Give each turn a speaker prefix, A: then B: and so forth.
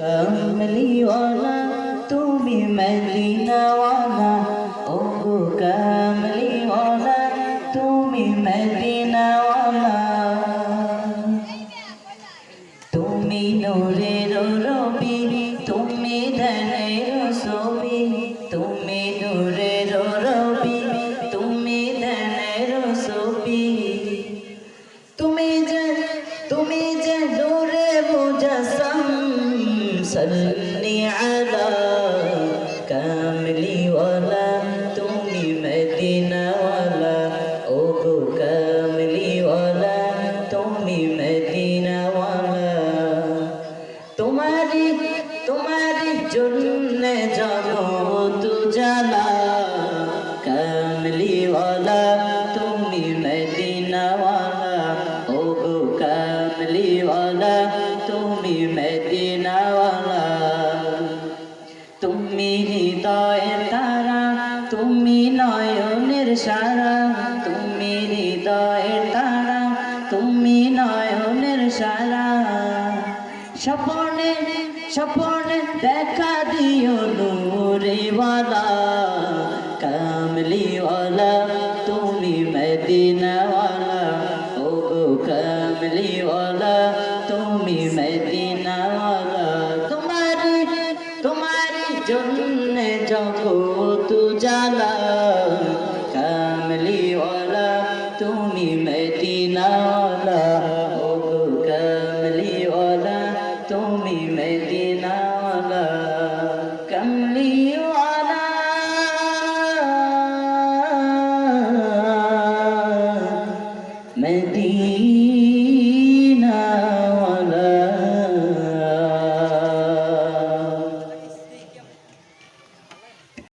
A: কামলিওয়ালা তুমি মদিনাওয়ালা, ও গো কামলিওয়ালা তুমি মদিনাওয়ালা। তুমি নূরের রবি, তুমি ধ্যানের ছবি, তুমি নূরের রবি, তুমি ধ্যানের ছবি। তুমি যে নূরে মুজাসসাম, সাল্লি আলা কামলিওয়ালা তুমি মদিনাওয়ালা, ও গো কামলিওয়ালা তুমি মদিনাওয়ালা। তোমারি জন্যে জগৎ উজালা, কামলিওয়ালা তুমি মদিনাওয়ালা, ও গো কামলিওয়ালা তুমি মদিনাওয়ালা। তুমি হৃদয়ের তারা, তুমি নয়নের সারা, তুমি হৃদয়ের তারা, তুমি নয়নের সারা। স্বপনে দেখা দিও নূরেওয়ালা, কামলিওয়ালা তুমি মদিনাওয়ালা, ও গো কামলিওয়ালা তুমি মদিনাওয়ালা। তোমারি জন্যে জগৎ উজালা, কামলিওয়ালা তুমি মদিনাওয়ালা, ও গো কামলিওয়ালা তুমি মদিনাওয়ালা।